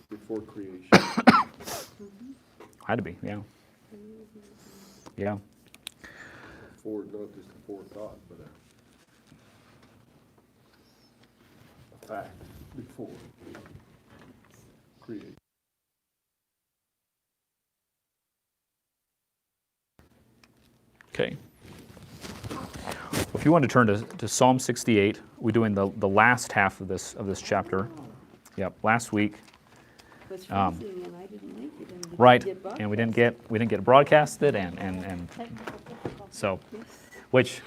before creation. Had to be, yeah. Yeah. Not just a forethought, but a fact before creation. Okay. If you want to turn to Psalm 68, we're doing the last half of this chapter. Yep, last week. Was freezing and I didn't make it. And Right, didn't get and we didn't broadcast. get broadcasted, and so, Yes. which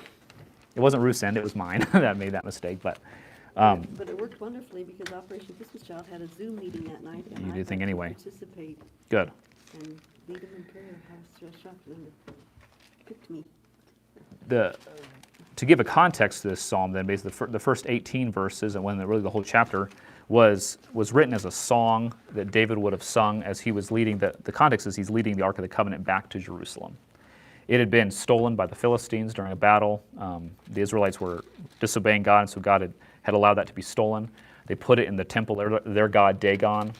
it wasn't Ruth's end, it was mine that made that mistake. But But it worked wonderfully because Operation Christmas Child had a Zoom meeting that night. And You I did think got to anyway. Participate good. and lead them in prayer. How Linda picked me. To give a context to this psalm, then basically the first 18 verses, and really the whole chapter, was written as a song that David would have sung as he was leading the context is he's leading the Ark of the Covenant back to Jerusalem. It had been stolen by the Philistines during a battle. The Israelites were disobeying God, and so God had allowed that to be stolen. They put it in the temple of their god Dagon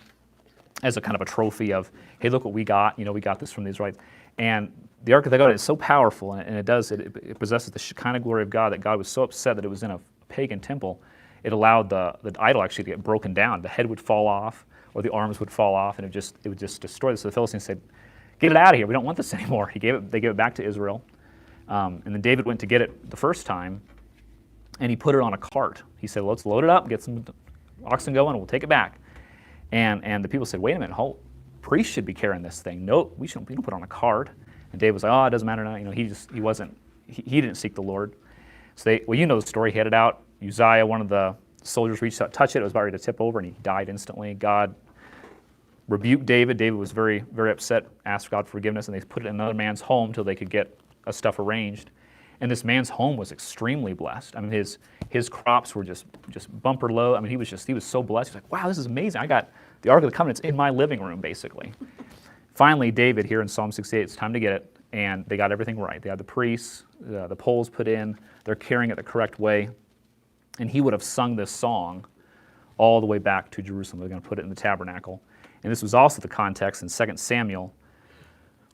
as a kind of a trophy of, hey, look what we got. We got this from the Israelites. And the Ark of the Covenant is so powerful, and it possesses the Shekinah glory of God that God was so upset that it was in a pagan temple. It allowed the idol actually to get broken down. The head would fall off, or the arms would fall off, and it would just destroy this. So the Philistines said, "Get it out of here. We don't want this anymore." They gave it back to Israel, and then David went to get it the first time, and he put it on a cart. He said, "Let's load it up, get some oxen going, and we'll take it back." And the people said, "Wait a minute, priests should be carrying this thing. No, we don't put it on a cart." And David was like, "Oh, it doesn't matter now." He didn't seek the Lord. So you know the story. He headed out. Uzziah, one of the soldiers, reached out, touched it. It was about ready to tip over, and he died instantly. God rebuked David. David was very, very upset, asked God for forgiveness, and they put it in another man's home until they could get stuff arranged. And this man's home was extremely blessed. I mean, his crops were just bumper low. I mean, he was so blessed. He was like, "Wow, this is amazing. I got the Ark of the Covenant in my living room," basically. Finally, David here in Psalm 68, it's time to get it, and they got everything right. They had the priests, the poles put in, they're carrying it the correct way, and he would have sung this song all the way back to Jerusalem. They're going to put it in the tabernacle. And this was also the context in 2 Samuel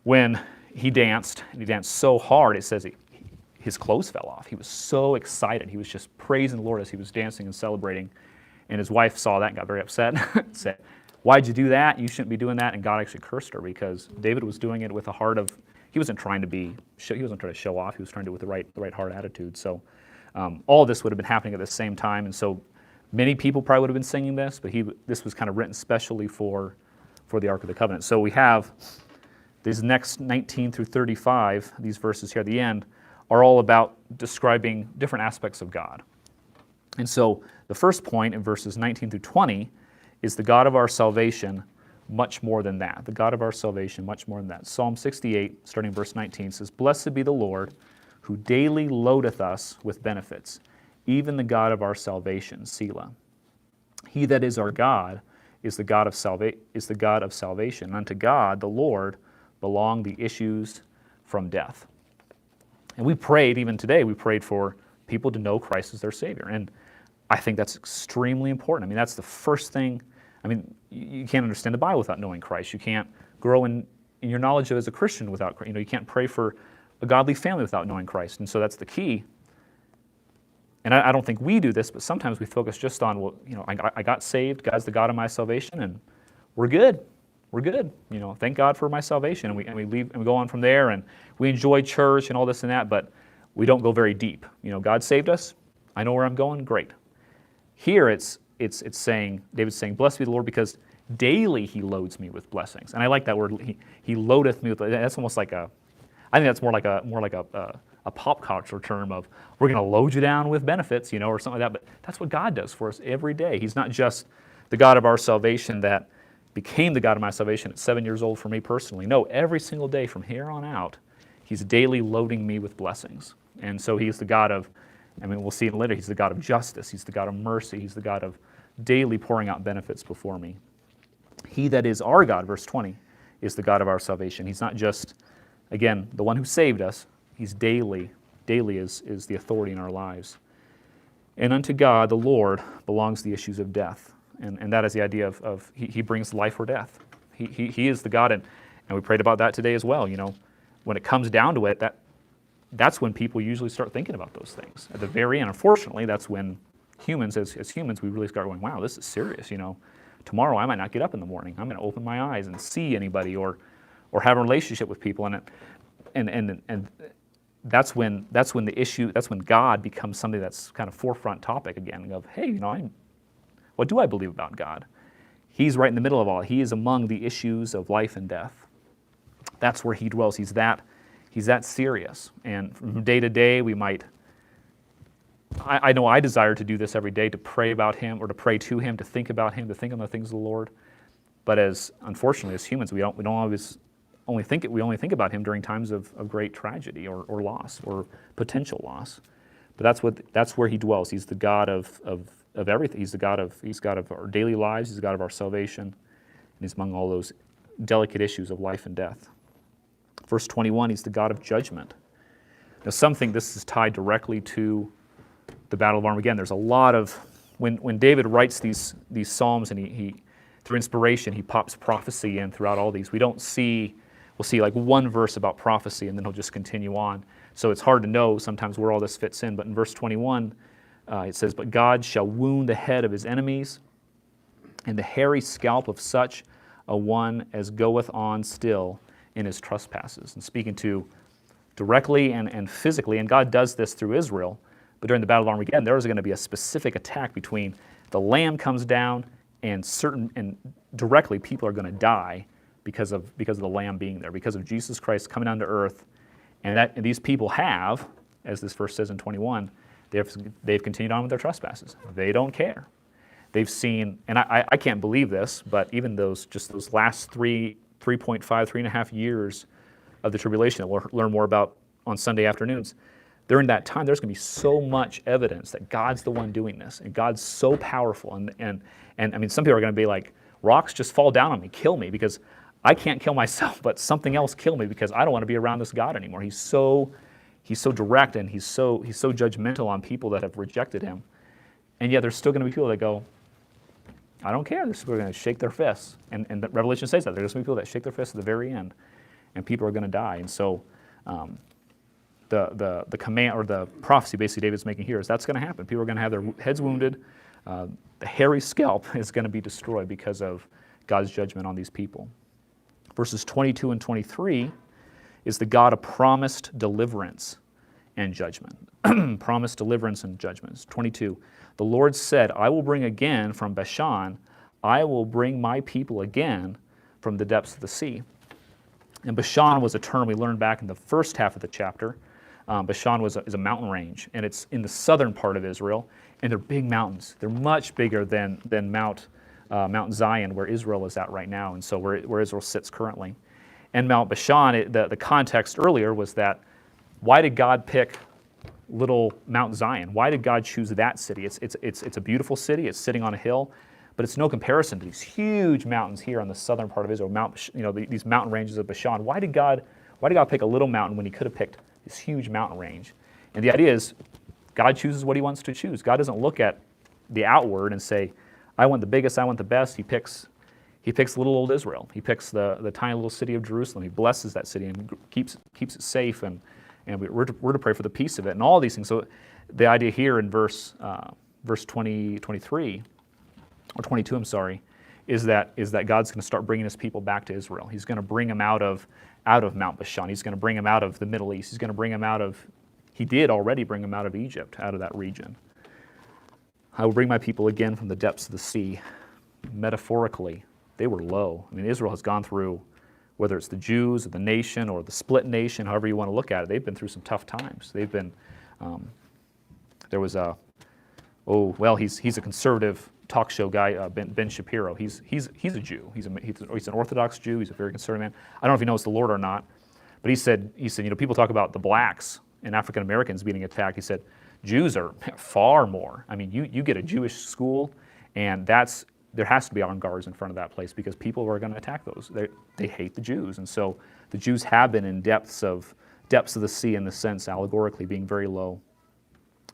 when he danced, and he danced so hard, it says his clothes fell off. He was so excited. He was just praising the Lord as he was dancing and celebrating. And his wife saw that and got very upset, said, "Why'd you do that? You shouldn't be doing that." And God actually cursed her because David was doing it with a heart of, he wasn't trying to show off. He was trying to do it with the right heart attitude. So all this would have been happening at the same time. And so many people probably would have been singing this, but this was kind of written specially for the Ark of the Covenant. So we have these next 19 through 35, these verses here at the end, are all about describing different aspects of God. And so the first point in verses 19 through 20 is the God of our salvation much more than that. The God of our salvation much more than that. Psalm 68, starting verse 19, says, "Blessed be the Lord, who daily loadeth us with benefits, even the God of our salvation, Selah. He that is our God is the God of salvation. Unto God, the Lord, belong the issues from death." And we prayed, even today, we prayed for people to know Christ as their Savior. And I think that's extremely important. I mean, that's the first thing. I mean, you can't understand the Bible without knowing Christ. You can't grow in your knowledge of as a Christian without, you can't pray for a godly family without knowing Christ. And so that's the key. And I don't think we do this, but sometimes we focus just on, well, I got saved, God's the God of my salvation, and we're good. We're good. Thank God for my salvation. And we leave and we go on from there, and we enjoy church and all this and that, but we don't go very deep. God saved us. I know where I'm going. Great. Here it's saying, David's saying, "Blessed be the Lord, because daily he loads me with blessings." And I like that word. He loadeth me with. That's almost like I think that's more like a pop culture term of, we're going to load you down with benefits, or something like that. But that's what God does for us every day. He's not just the God of our salvation that became the God of my salvation at 7 years old for me personally. No, every single day from here on out, he's daily loading me with blessings. And so he's the God of, we'll see it later, he's the God of justice. He's the God of mercy. He's the God of daily pouring out benefits before me. He that is our God, verse 20, is the God of our salvation. He's not just, again, the one who saved us. He's daily is the authority in our lives. And unto God, the Lord, belongs the issues of death. and that is the idea of he brings life or death. He is the God, and we prayed about that today as well. When it comes down to it, that's when people usually start thinking about those things. At the very end, unfortunately, that's when humans, as humans, we really start going, wow, this is serious. Tomorrow I might not get up in the morning. I'm going to open my eyes and see anybody or have a relationship with people, and that's when the issue, that's when God becomes something that's kind of forefront topic again of, hey, what do I believe about God? He's right in the middle of all. He is among the issues of life and death. That's where he dwells. He's that serious. And from day to day, we might, I know I desire to do this every day, to pray about him or to pray to him, to think about him, to think on the things of the Lord. But unfortunately, as humans, we don't always only think about him during times of great tragedy or loss or potential loss. But that's where he dwells. He's the God of everything. He's God of our daily lives. He's the God of our salvation. And he's among all those delicate issues of life and death. Verse 21, he's the God of judgment. Now, some think this is tied directly to the Battle of Armageddon. There's a lot of, when David writes these psalms and he through inspiration, he pops prophecy in throughout all these. We'll see like one verse about prophecy and then he'll just continue on. So it's hard to know sometimes where all this fits in. But in verse 21, it says, "But God shall wound the head of his enemies, and the hairy scalp of such a one as goeth on still in his trespasses." And speaking to directly and physically, and God does this through Israel, but during the Battle of Armageddon, there is going to be a specific attack between the Lamb comes down and directly people are going to die because of the Lamb being there, because of Jesus Christ coming down to earth. And these people have, as this verse says in 21, they've continued on with their trespasses. They don't care. They've seen, and I can't believe this, but even those last 3.5 years of the tribulation that we'll learn more about on Sunday afternoons, during that time, there's going to be so much evidence that God's the one doing this, and God's so powerful. And I mean, some people are going to be like, rocks just fall down on me, kill me, because I can't kill myself, but something else kill me because I don't want to be around this God anymore. He's so direct, and he's so judgmental on people that have rejected him. And yet there's still going to be people that go, I don't care. They're still going to shake their fists. And the Revelation says that. There's going to be people that shake their fists at the very end, and people are going to die. And so the command or the prophecy basically David's making here is that's going to happen. People are going to have their heads wounded. The hairy scalp is going to be destroyed because of God's judgment on these people. Verses 22 and 23 is the God of promised deliverance and judgment. Promised deliverance and judgments. 22, the Lord said, I will bring again from Bashan, I will bring my people again from the depths of the sea. And Bashan was a term we learned back in the first half of the chapter. Bashan is a mountain range, and it's in the southern part of Israel, and they're big mountains. They're much bigger than Mount Zion, where Israel is at right now, and so where Israel sits currently. And Mount Bashan, the context earlier was that, why did God pick little Mount Zion? Why did God choose that city? It's a beautiful city. It's sitting on a hill, but it's no comparison to these huge mountains here on the southern part of Israel. These mountain ranges of Bashan. Why did God pick a little mountain when He could have picked this huge mountain range? And the idea is, God chooses what He wants to choose. God doesn't look at the outward and say, I want the biggest, I want the best. He picks little old Israel. He picks the tiny little city of Jerusalem. He blesses that city and keeps it safe, and we're to pray for the peace of it and all these things. So the idea here in verse 23 or 22, I'm sorry, is that God's going to start bringing His people back to Israel. He's going to bring them out of Mount Bashan. He's going to bring them out of the Middle East. He's going to bring them He did already bring them out of Egypt, out of that region. I will bring my people again from the depths of the sea. Metaphorically, they were low. I mean, Israel has gone through, whether it's the Jews or the nation or the split nation, however you want to look at it, they've been through some tough times. They've been, there was he's a conservative talk show guy, Ben Shapiro. He's a Jew. He's an Orthodox Jew. He's a very conservative man. I don't know if he knows the Lord or not, but he said, people talk about the blacks and African Americans being attacked. He said, Jews are far more. I mean, you get a Jewish school, and there has to be armed guards in front of that place because people are going to attack those. They hate the Jews, and so the Jews have been in depths of the sea in the sense, allegorically, being very low.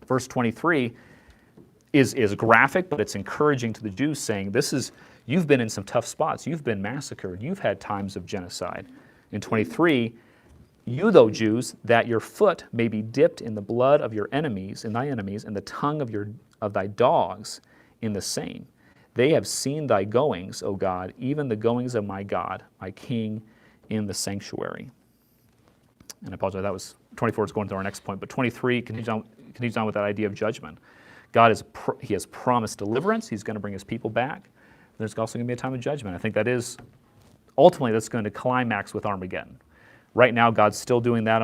Verse 23 is graphic, but it's encouraging to the Jews, saying, you've been in some tough spots. You've been massacred. You've had times of genocide. In 23, you, though, Jews, that your foot may be dipped in the blood of your enemies, and the tongue of thy dogs in the same. They have seen thy goings, O God, even the goings of my God, my King, in the sanctuary. And I apologize, that was 24 is going to our next point, but 23 continues on with that idea of judgment. God he has promised deliverance. He's going to bring his people back. There's also going to be a time of judgment. I think ultimately that's going to climax with Armageddon. Right now, God's still doing that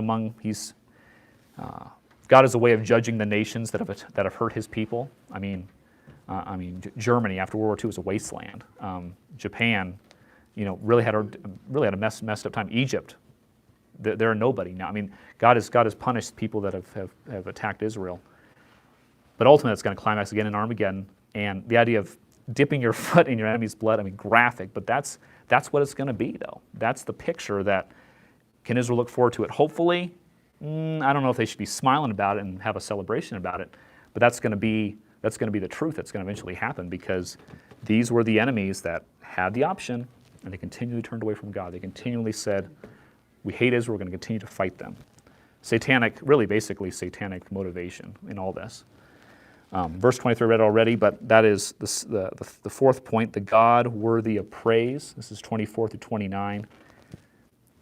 God is a way of judging the nations that have hurt his people. I mean, Germany after World War II was a wasteland. Japan, really had a messed up time. Egypt, they're nobody now. I mean, God has punished people that have attacked Israel. But ultimately, it's going to climax again in Armageddon. And the idea of dipping your foot in your enemy's blood, graphic, but that's what it's going to be, though. That's the picture that, can Israel look forward to it? Hopefully, I don't know if they should be smiling about it and have a celebration about it, but that's going to be the truth that's going to eventually happen, because these were the enemies that had the option, and they continually turned away from God. They continually said, we hate Israel, we're going to continue to fight them. Basically satanic motivation in all this. Verse 23 read already, but that is the fourth point, the God worthy of praise. This is 24 through 29.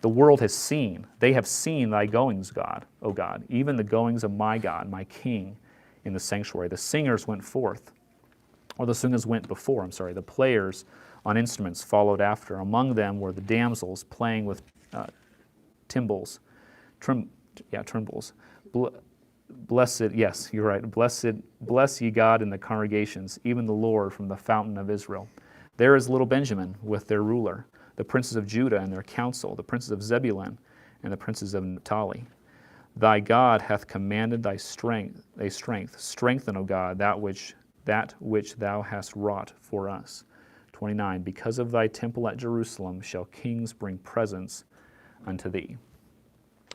The world has seen, they have seen thy goings, God, O God, even the goings of my God, my King, in the sanctuary. The singers went forth, or the singers went before, the players on instruments followed after. Among them were the damsels playing with timbrels. Blessed, yes, you're right. Bless ye God in the congregations, even the Lord from the fountain of Israel. There is little Benjamin with their ruler, the princes of Judah and their council, the princes of Zebulun and the princes of Naphtali. Thy God hath commanded thy strength. Strengthen, O God, that which thou hast wrought for us. 29. Because of thy temple at Jerusalem shall kings bring presents unto thee.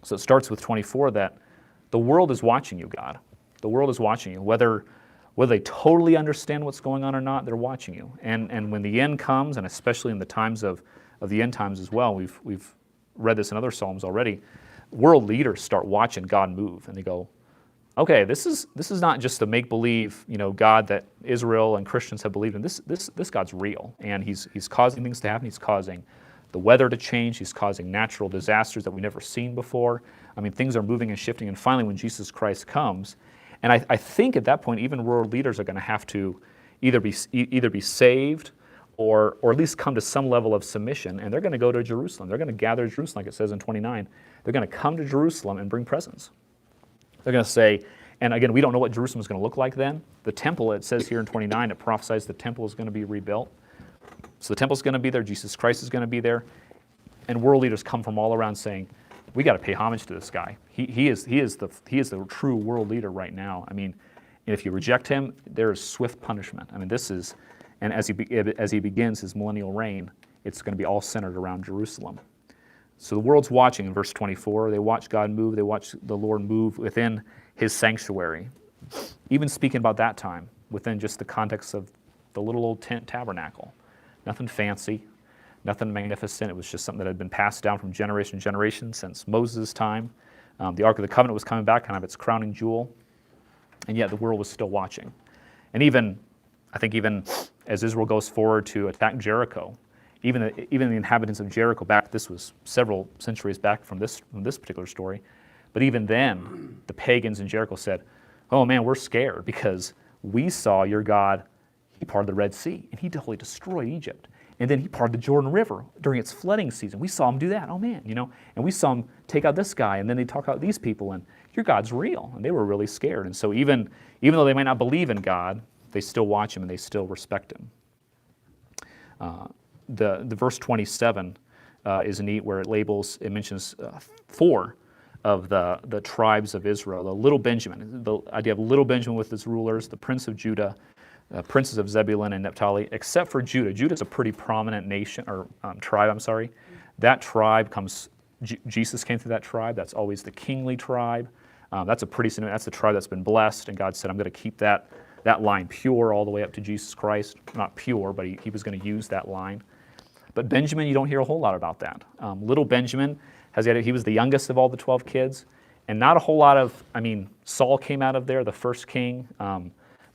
So it starts with 24 that the world is watching you, God. The world is watching you. Whether they totally understand what's going on or not, they're watching you. And when the end comes, and especially in the times of the end times as well, we've read this in other Psalms already, world leaders start watching God move, and they go, okay, this is not just a make-believe, God that Israel and Christians have believed in. This God's real, and he's causing things to happen. He's causing the weather to change. He's causing natural disasters that we've never seen before. Things are moving and shifting, and finally when Jesus Christ comes, and I think at that point even world leaders are going to have to either be saved or at least come to some level of submission, and they're going to go to Jerusalem. They're going to gather to Jerusalem, like it says in 29. They're going to come to Jerusalem and bring presents. They're going to say, and again, we don't know what Jerusalem is going to look like then. The temple, it says here in 29, it prophesies the temple is going to be rebuilt. So the temple's going to be there, Jesus Christ is going to be there, and world leaders come from all around saying, we got to pay homage to this guy. He is the true world leader right now. And if you reject him, there is swift punishment. And as he begins his millennial reign, it's going to be all centered around Jerusalem. So the world's watching in verse 24. They watch God move. They watch the Lord move within his sanctuary. Even speaking about that time, within just the context of the little old tent tabernacle. Nothing fancy, nothing magnificent. It was just something that had been passed down from generation to generation since Moses' time. The Ark of the Covenant was coming back, kind of its crowning jewel. And yet the world was still watching. And even as Israel goes forward to attack Jericho, even the inhabitants of Jericho this was several centuries back from this particular story, but even then, the pagans in Jericho said, oh man, we're scared because we saw your God, he parted the Red Sea, and he totally destroyed Egypt. And then he parted the Jordan River during its flooding season. We saw him do that, oh man, and we saw him take out this guy, and then they talk out these people, and your God's real, and they were really scared. And so even though they might not believe in God, they still watch him and they still respect him. The verse 27 is neat, where it mentions 4 of the tribes of Israel. The little Benjamin, the idea of little Benjamin with his rulers, the prince of Judah, princes of Zebulun and Naphtali, except for Judah. Judah's a pretty prominent nation, or tribe, That tribe Jesus came through that tribe. That's always the kingly tribe. That's the tribe that's been blessed, and God said, I'm going to keep that that line pure all the way up to Jesus Christ. Not pure, but he was going to use that line. But Benjamin, you don't hear a whole lot about that. Little Benjamin, he was the youngest of all the 12 kids, and not a whole lot of, Saul came out of there, the first king,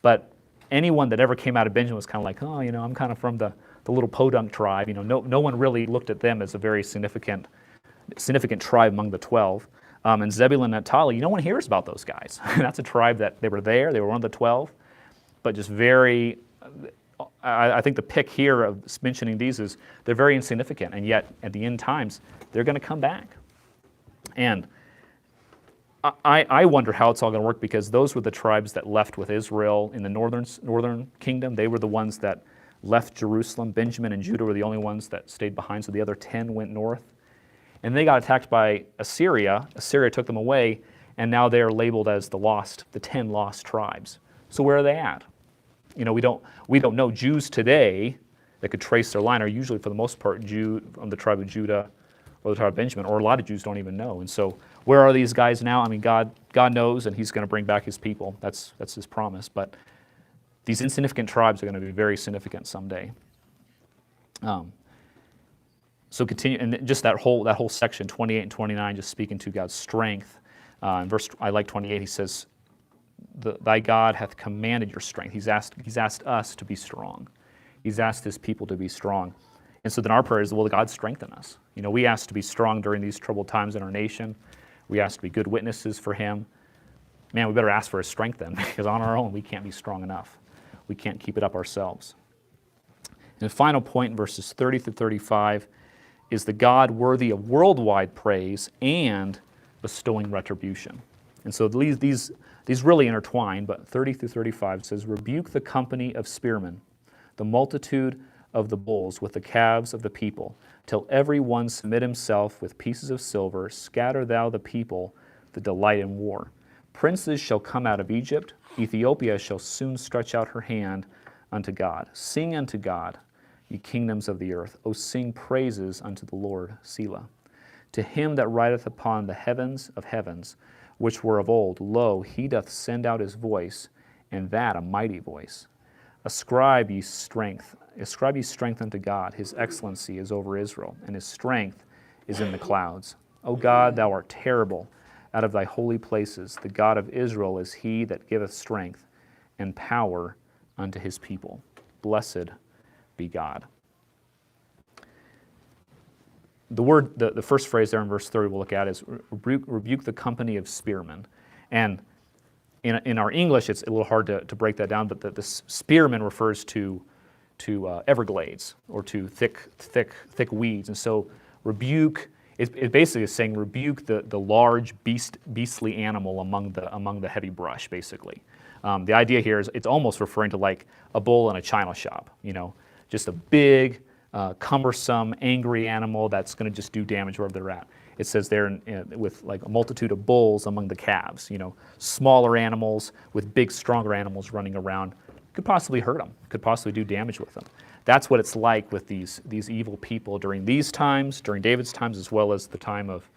but anyone that ever came out of Benjamin was kind of like, oh, I'm kind of from the little podunk tribe. No one really looked at them as a very significant tribe among the 12. And Zebulun and Naphtali, no one hears about those guys. That's a tribe that they were there, they were one of the 12, but just very, I think the pick here of mentioning these is they're very insignificant, and yet at the end times, they're going to come back. And I wonder how it's all going to work, because those were the tribes that left with Israel in the northern kingdom. They were the ones that left Jerusalem. Benjamin and Judah were the only ones that stayed behind, so the other 10 went north. And they got attacked by Assyria. Assyria took them away, and now they're labeled as the 10 lost tribes. So where are they at? We don't know. Jews today that could trace their line are usually, for the most part, from the tribe of Judah or the tribe of Benjamin, or a lot of Jews don't even know. And so where are these guys now? God knows, and he's going to bring back his people. That's his promise. But these insignificant tribes are going to be very significant someday. So continue, and just that whole section, 28 and 29, just speaking to God's strength. In verse, I like 28, he says, thy God hath commanded your strength. He's asked us to be strong. He's asked his people to be strong. And so then our prayer is, will God strengthen us? We ask to be strong during these troubled times in our nation. We ask to be good witnesses for him. Man, we better ask for his strength then, because on our own we can't be strong enough. We can't keep it up ourselves. And the final point in verses 30 through 35 is the God worthy of worldwide praise and bestowing retribution. And so these really intertwine, but 30 through 35 says, rebuke the company of spearmen, the multitude of the bulls with the calves of the people, till every one submit himself with pieces of silver. Scatter thou the people that delight in war. Princes shall come out of Egypt. Ethiopia shall soon stretch out her hand unto God. Sing unto God, ye kingdoms of the earth. O sing praises unto the Lord, Selah. To him that rideth upon the heavens of heavens, which were of old, lo, he doth send out his voice, and that a mighty voice. Ascribe ye strength unto God. His excellency is over Israel, and his strength is in the clouds. O God, thou art terrible out of thy holy places. The God of Israel is he that giveth strength and power unto his people. Blessed be God. The word, the first phrase there in verse 30 we'll look at is rebuke the company of spearmen. And in our English, it's a little hard to break that down, but the spearmen refers to everglades or to thick weeds. And so rebuke, it basically is saying rebuke the large beastly animal among the heavy brush, basically. The idea here is it's almost referring to like a bull in a china shop, just a big, cumbersome, angry animal that's going to just do damage wherever they're at. It says there with like a multitude of bulls among the calves, smaller animals with big, stronger animals running around could possibly hurt them, could possibly do damage with them. That's what it's like with these evil people during these times, during David's times, as well as the time of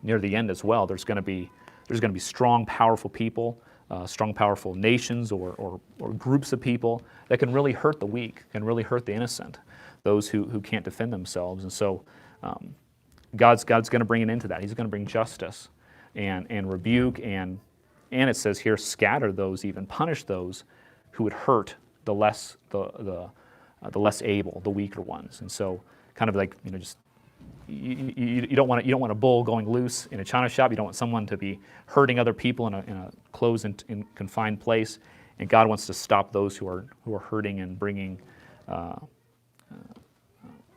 near the end as well. There's going to be strong, powerful people, strong, powerful nations or groups of people that can really hurt the weak, can really hurt the innocent, those who can't defend themselves. And so God's going to bring an end to that. He's going to bring justice and rebuke and it says here, scatter those, even punish those who would hurt the less able, the weaker ones. And so kind of like, just you don't want a bull going loose in a china shop. You don't want someone to be hurting other people in a closed and confined place. And God wants to stop those who are hurting and bringing,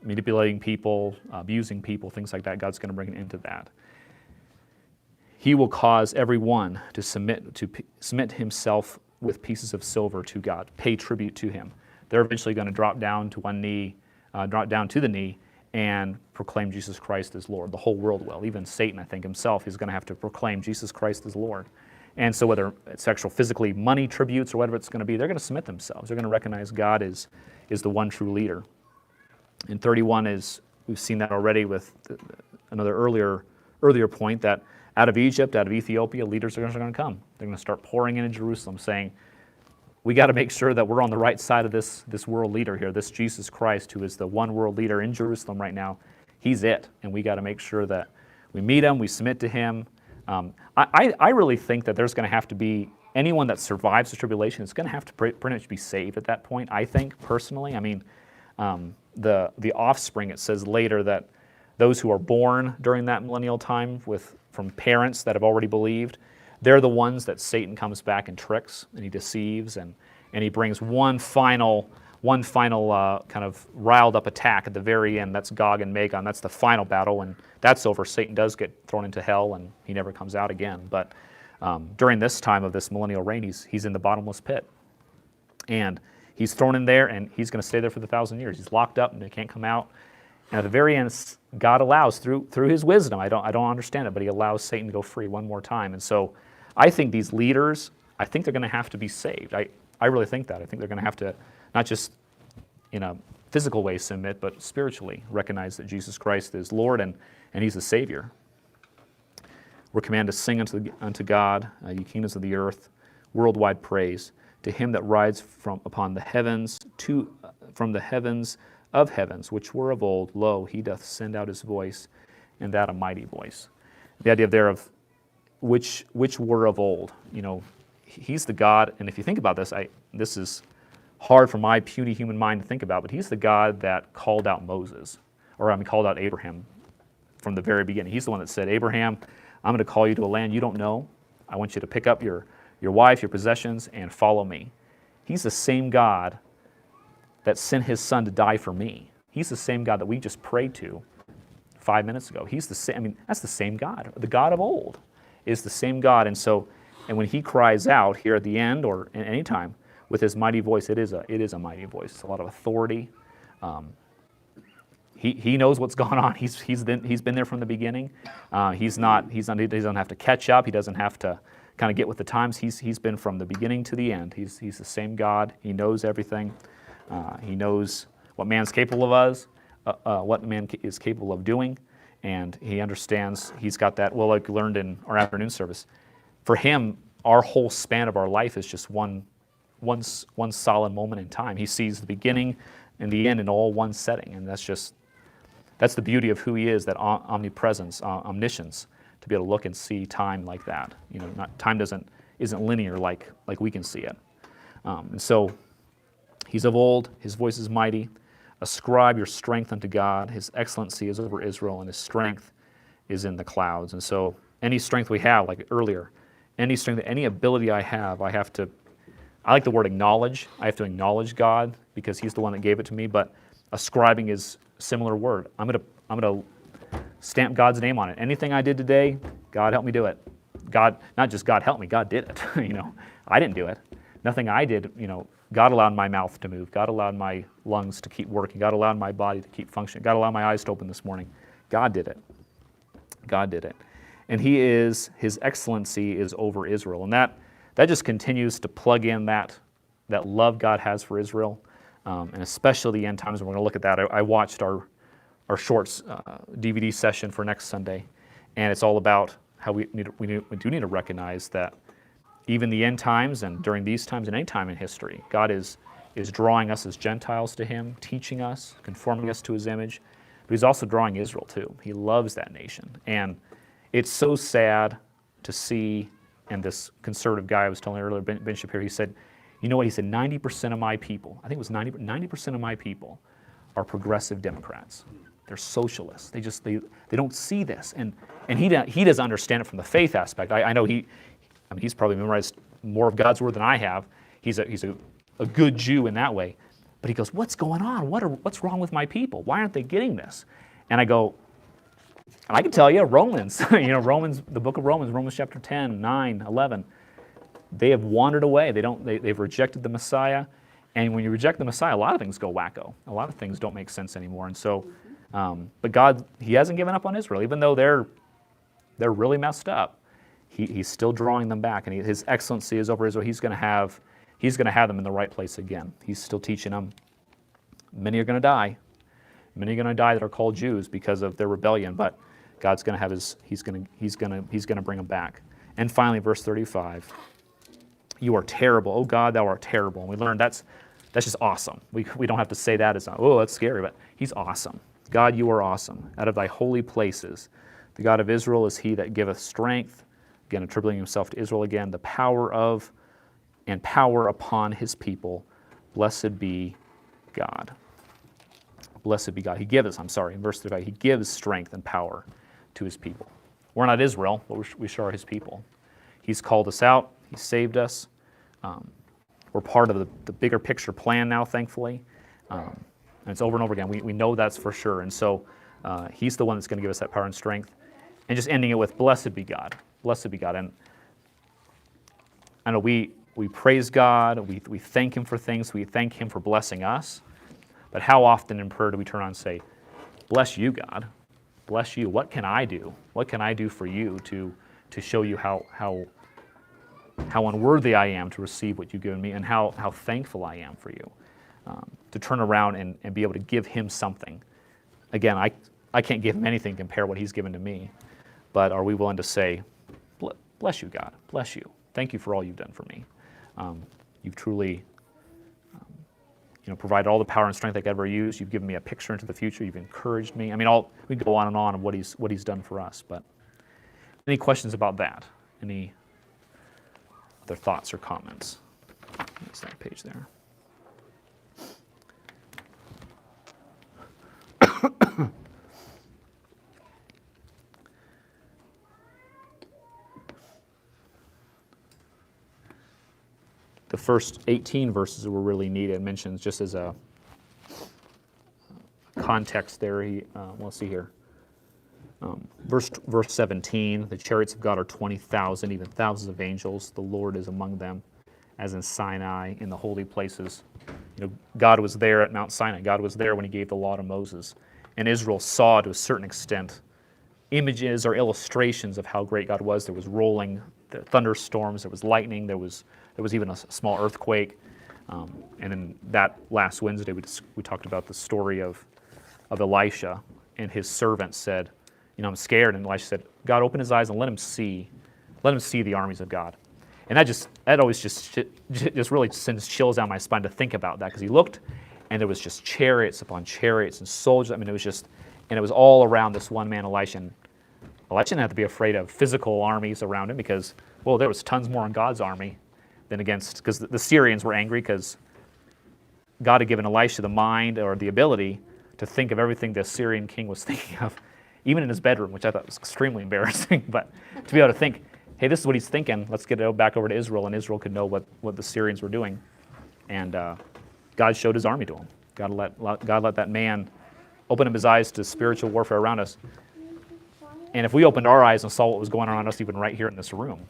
manipulating people, abusing people, things like that. God's going to bring an end to that. He will cause everyone to submit himself with pieces of silver to God, pay tribute to him. They're eventually going to drop down to the knee, and proclaim Jesus Christ as Lord. The whole world will. Even Satan, I think, himself is going to have to proclaim Jesus Christ as Lord. And so whether it's actual physically money tributes or whatever it's going to be, they're going to submit themselves. They're going to recognize God is the one true leader. In 31 we've seen that already with another earlier point that out of Egypt, out of Ethiopia, leaders are going to come. They're going to start pouring into Jerusalem saying, we got to make sure that we're on the right side of this world leader here, this Jesus Christ, who is the one world leader in Jerusalem right now. He's it, and we got to make sure that we meet him, we submit to him. I really think that there's going to have to be anyone that survives the tribulation is going to have to pretty much be saved at that point, I think, personally. I mean, the offspring, it says later that those who are born during that millennial time from parents that have already believed, they're the ones that Satan comes back and tricks, and he deceives, and he brings one final kind of riled up attack at the very end. That's Gog and Magog. That's the final battle, and that's over. Satan does get thrown into hell, and he never comes out again. But during this time of this millennial reign, he's in the bottomless pit, and he's thrown in there, and he's going to stay there for the 1,000 years. He's locked up, and he can't come out. And at the very end, God allows through His wisdom. I don't understand it, but He allows Satan to go free one more time. And so, I think these leaders, I think they're going to have to be saved. I really think that. I think they're going to have to not just in a physical way submit, but spiritually recognize that Jesus Christ is Lord and He's the Savior. We're commanded to sing unto God, ye kingdoms of the earth, worldwide praise, to Him that rides from the heavens of heavens, which were of old. Lo, He doth send out His voice, and that a mighty voice. The idea there of which were of old. You know, He's the God, and if you think about this, this is hard for my puny human mind to think about, but He's the God that called out Moses, called out Abraham from the very beginning. He's the one that said, Abraham, I'm going to call you to a land you don't know. I want you to pick up your wife, your possessions, and follow me. He's the same God that sent His Son to die for me. He's the same God that we just prayed to 5 minutes ago. He's the same. That's the same God. The God of old is the same God. And when He cries out here at the end or at any time with His mighty voice, it is a mighty voice. It's a lot of authority. He knows what's gone on. He's been there from the beginning. He doesn't have to catch up. He doesn't have to kind of get with the times. He's been from the beginning to the end. He's the same God. He knows everything. He knows what man's capable of, what man is capable of doing, and He understands. He's got that. Well, like we learned in our afternoon service, for Him, our whole span of our life is just one solid moment in time. He sees the beginning and the end in all one setting, and that's the beauty of who He is, that omnipresence, omniscience, to be able to look and see time like that. You know, time isn't linear like we can see it. And so He's of old, His voice is mighty. Ascribe your strength unto God. His excellency is over Israel, and His strength is in the clouds. And so any strength we have, like earlier, any strength, any ability I have, I like the word acknowledge. I have to acknowledge God because He's the one that gave it to me, but ascribing is a similar word. I'm gonna stamp God's name on it. Anything I did today, God help me do it. God, not just God help me, God did it. You know, I didn't do it. Nothing I did, God allowed my mouth to move. God allowed my lungs to keep working. God allowed my body to keep functioning. God allowed my eyes to open this morning. God did it. God did it. And His excellency is over Israel. And that just continues to plug in that love God has for Israel, and especially the end times. And we're going to look at that. I watched our shorts DVD session for next Sunday, and it's all about how we do need to recognize that even the end times and during these times and any time in history, God is drawing us as Gentiles to Him, teaching us, conforming us to His image, but He's also drawing Israel too. He loves that nation. And it's so sad to see, and this conservative guy I was telling earlier, Ben Shapiro, he said, you know what, he said 90% of my people, I think it was 90% of my people are progressive Democrats. They're socialists. They don't see this. And he doesn't understand it from the faith aspect. I know he's probably memorized more of God's word than I have. He's a good Jew in that way. But he goes, what's going on? What's wrong with my people? Why aren't they getting this? And I go, I can tell you, Romans, the book of Romans chapter 10, 9, 11, they have wandered away. They've rejected the Messiah. And when you reject the Messiah, a lot of things go wacko. A lot of things don't make sense anymore. And so, but God, He hasn't given up on Israel, even though they're really messed up. He's still drawing them back, and His excellency is over Israel. He's going to have them in the right place again. He's still teaching them. Many are going to die. Many are going to die that are called Jews because of their rebellion. But God's going to have He's going to bring them back. And finally, verse 35. you are terrible. Oh God, thou art terrible. And we learned that's just awesome. We don't have to say that as, oh, that's scary, but he's awesome. God, you are awesome. Out of thy holy places, the God of Israel is he that giveth strength. Again, attributing himself to Israel again, the power of and power upon his people. Blessed be God. Blessed be God. He gives, in verse 35, he gives strength and power to his people. We're not Israel, but we sure are his people. He's called us out. He saved us. We're part of the bigger picture plan now, thankfully. And it's over and over again. We know that's for sure. And so he's the one that's going to give us that power and strength. And just ending it with, blessed be God. Blessed be God. And I know we praise God. We thank him for things. We thank him for blessing us. But how often in prayer do we turn around and say, bless you, God. Bless you. What can I do? What can I do for you to show you how unworthy I am to receive what you've given me, and how thankful I am for you? To turn around and be able to give him something. Again, I can't give him anything to compare what he's given to me, but are we willing to say, bless you, God, bless you. Thank you for all you've done for me. You've truly provided all the power and strength I could ever use. You've given me a picture into the future. You've encouraged me. I mean, we go on and on of what he's done for us. But any questions about that? Any other thoughts or comments? That's that page there. The first 18 verses were really neat. It mentions, just as a context there, let's see here. Verse 17, the chariots of God are 20,000, even thousands of angels. The Lord is among them, as in Sinai, in the holy places. God was there at Mount Sinai. God was there when he gave the law to Moses. And Israel saw, to a certain extent, images or illustrations of how great God was. There was rolling thunderstorms, there was lightning, there was even a small earthquake. And then that last Wednesday, we talked about the story of Elisha, and his servant said, I'm scared. And Elisha said, God, open his eyes and let him see the armies of God. And that always just really sends chills down my spine to think about that, because he looked, and there was just chariots upon chariots and soldiers. I mean, it was all around this one man, Elisha. And Elisha didn't have to be afraid of physical armies around him, because, well, there was tons more in God's army than against, because the Syrians were angry because God had given Elisha the mind or the ability to think of everything the Syrian king was thinking of, even in his bedroom, which I thought was extremely embarrassing. But to be able to think, hey, this is what he's thinking, let's get it back over to Israel, and Israel could know what the Syrians were doing. And God showed his army to him. God let that man open up his eyes to spiritual warfare around us. And if we opened our eyes and saw what was going on around us, even right here in this room,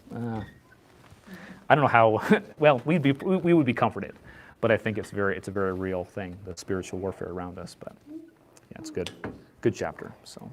I don't know how, well, we would be comforted. But I think it's a very real thing, the spiritual warfare around us. But yeah, it's good chapter. So.